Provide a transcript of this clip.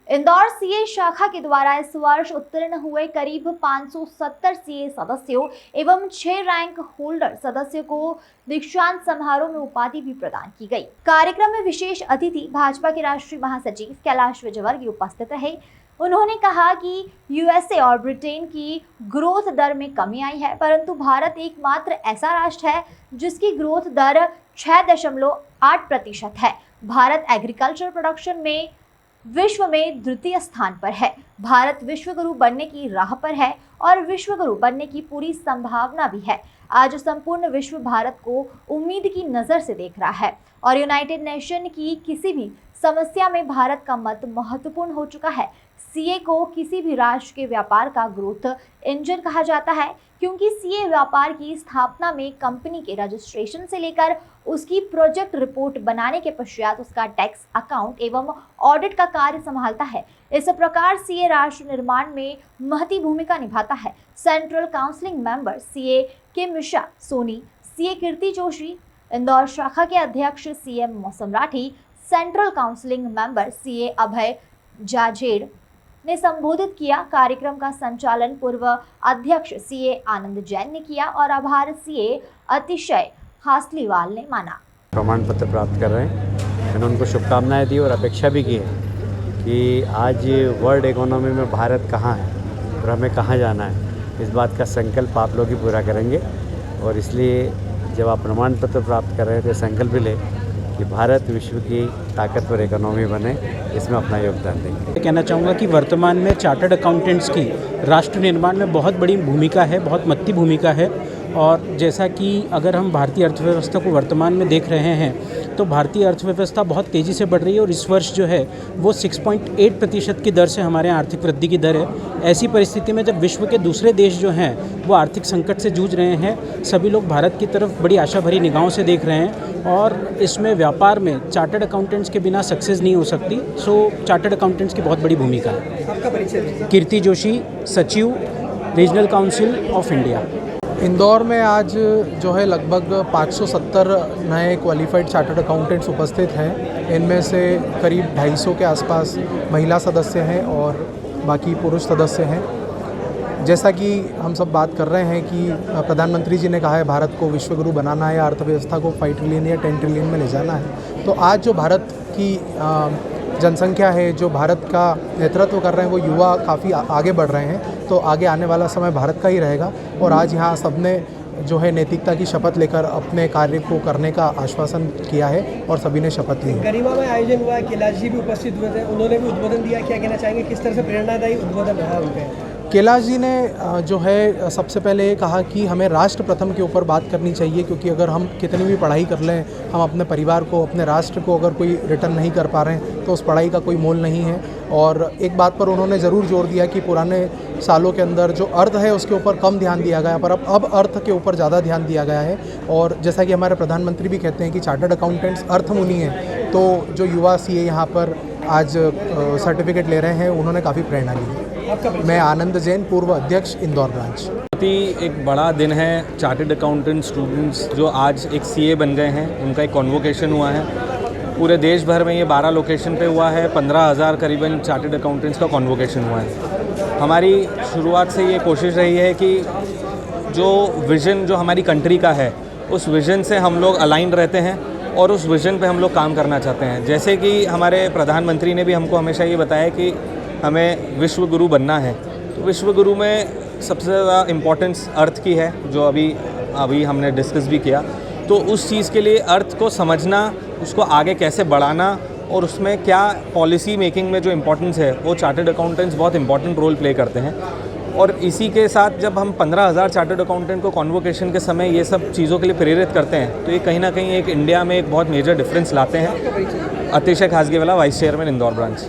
Indore CA शाखा के द्वारा इस वर्ष उत्तीर्ण हुए करीब 570 सीए सदस्यों एवं 6 रैंक होल्डर सदस्यों को दीक्षांत समारोह में उपाधि भी प्रदान की गई। कार्यक्रम में विशेष अतिथि भाजपा के राष्ट्रीय महासचिव कैलाश विजयवर्गीय उपस्थित रहे। उन्होंने कहा कि यूएसए और ब्रिटेन की ग्रोथ दर में कमी आई है, परंतु भारत एकमात्र ऐसा राष्ट्र है जिसकी ग्रोथ दर 6.8% है। भारत एग्रीकल्चर प्रोडक्शन में विश्व में द्वितीय स्थान पर है। भारत विश्वगुरु बनने की राह पर है और विश्वगुरु बनने की पूरी संभावना भी है। आज संपूर्ण विश्व भारत को उम्मीद की नजर से देख रहा है और यूनाइटेड नेशन की किसी भी समस्या में भारत का मत महत्वपूर्ण हो चुका है। सीए को किसी भी राष्ट्र के व्यापार का ग्रोथ इंजन कहा जाता है, क्योंकि सीए व्यापार की स्थापना में कंपनी के रजिस्ट्रेशन से लेकर उसकी प्रोजेक्ट रिपोर्ट बनाने के पश्चात उसका टैक्स अकाउंट एवं ऑडिट का कार्य संभालता है। इस प्रकार सीए राष्ट्र निर्माण में महती भूमिका निभाता है। Central counselling member CA K Mishra Soni, CA Kirti Joshi, Indore शाखा के अध्यक्ष CM Mausam Rathi, central counselling member CA Abhay Jajed ने संबोधित किया। कार्यक्रम का संचालन पूर्व अध्यक्ष सीए आनंद जैन ने किया और आभार सीए अतिशय हासलीवाल ने माना। प्रमाण पत्र प्राप्त कर रहे हैं। मैंने उनको शुभकामनाएं दी और अपेक्षा भी की है कि आज वर्ल्ड इकोनॉमी में भारत कहाँ है और हमें कहाँ जाना है, इस बात का संकल्प आप लोग ही पूरा करेंगे। और इसलिए जब आप प्रमाण पत्र प्राप्त कर रहे थे, संकल्प भी ले कि भारत विश्व की ताकतवर इकोनॉमी बने, इसमें अपना योगदान देंगे। कहना चाहूँगा कि वर्तमान में चार्टर्ड अकाउंटेंट्स की राष्ट्र निर्माण में बहुत बड़ी भूमिका है, बहुत महत्वपूर्ण भूमिका है। और जैसा कि अगर हम भारतीय अर्थव्यवस्था को वर्तमान में देख रहे हैं तो भारतीय अर्थव्यवस्था बहुत तेज़ी से बढ़ रही है और इस वर्ष जो है वो 6.8% की दर से हमारे यहाँ आर्थिक वृद्धि की दर है। ऐसी परिस्थिति में जब विश्व के दूसरे देश जो हैं वो आर्थिक संकट से जूझ रहे हैं, सभी लोग भारत की तरफ बड़ी आशा भरी निगाहों से देख रहे हैं और इसमें व्यापार में चार्टर्ड अकाउंटेंट्स के बिना सक्सेस नहीं हो सकती। सो चार्टर्ड अकाउंटेंट्स की बहुत बड़ी भूमिका है। आपका परिचय? कीर्ति जोशी, सचिव, regional council of India. Indore में आज जो है लगभग 570 नए क्वालिफाइड चार्टर्ड अकाउंटेंट्स उपस्थित हैं। इनमें से करीब 250 के आसपास महिला सदस्य हैं और बाकी पुरुष सदस्य हैं। जैसा कि हम सब बात कर रहे हैं कि प्रधानमंत्री जी ने कहा है भारत को विश्वगुरु बनाना है, अर्थव्यवस्था को 5 ट्रिलियन या 10 ट्रिलियन में ले जाना है। तो आज जो भारत की जनसंख्या है, जो भारत का नेतृत्व कर रहे हैं, वो युवा काफ़ी आगे बढ़ रहे हैं। तो आगे आने वाला समय भारत का ही रहेगा और आज यहाँ सबने जो है नैतिकता की शपथ लेकर अपने कार्य को करने का आश्वासन किया है और सभी ने शपथ ली है। गरिमा में आयोजन हुआ है, कैलाश जी भी उपस्थित हुए थे, उन्होंने भी उद्बोधन दिया। क्या कहना चाहेंगे, किस तरह से प्रेरणादायी उद्बोधन रहा उनका? कैलाश जी ने जो है सबसे पहले ये कहा कि हमें राष्ट्र प्रथम के ऊपर बात करनी चाहिए, क्योंकि अगर हम कितनी भी पढ़ाई कर लें, हम अपने परिवार को, अपने राष्ट्र को अगर कोई रिटर्न नहीं कर पा रहे हैं तो उस पढ़ाई का कोई मोल नहीं है। और एक बात पर उन्होंने ज़रूर जोर दिया कि पुराने सालों के अंदर जो अर्थ है उसके ऊपर कम ध्यान दिया गया, पर अब अर्थ के ऊपर ज़्यादा ध्यान दिया गया है। और जैसा कि हमारे प्रधानमंत्री भी कहते हैं कि चार्टर्ड अकाउंटेंट्स अर्थ मुनि हैं, तो जो युवा सीए यहाँ पर आज सर्टिफिकेट ले रहे हैं उन्होंने काफ़ी प्रेरणा ली है। मैं आनंद जैन, पूर्व अध्यक्ष, इंदौर ब्रांच। एक बड़ा दिन है। चार्टर्ड अकाउंटेंट स्टूडेंट्स जो आज एक सीए बन गए हैं, उनका एक कॉन्वोकेशन हुआ है। पूरे देश भर में ये 12 लोकेशन पे हुआ है। 15,000 करीबन चार्टर्ड अकाउंटेंट्स का कॉन्वोकेशन हुआ है। हमारी शुरुआत से ये कोशिश रही है कि जो विज़न जो हमारी कंट्री का है, उस विज़न से हम लोग अलाइन रहते हैं और उस विज़न पे हम लोग काम करना चाहते हैं। जैसे कि हमारे प्रधानमंत्री ने भी हमको हमेशा ये बताया कि हमें विश्वगुरु बनना है। तो विश्वगुरु में सबसे ज़्यादा इम्पोर्टेंस अर्थ की है, जो अभी हमने डिस्कस भी किया। तो उस चीज़ के लिए अर्थ को समझना, उसको आगे कैसे बढ़ाना और उसमें क्या पॉलिसी मेकिंग में जो इम्पोर्टेंस है, वो चार्टर्ड अकाउंटेंट्स बहुत इंपॉर्टेंट रोल प्ले करते हैं। और इसी के साथ जब हम 15,000 चार्टर्ड अकाउंटेंट को कॉन्वोकेशन के समय ये सब चीज़ों के लिए प्रेरित करते हैं, तो ये कहीं ना कहीं एक इंडिया में एक बहुत मेजर डिफरेंस लाते हैं। अतिशय खासगीवाला, वाइस चेयरमैन, इंदौर ब्रांच।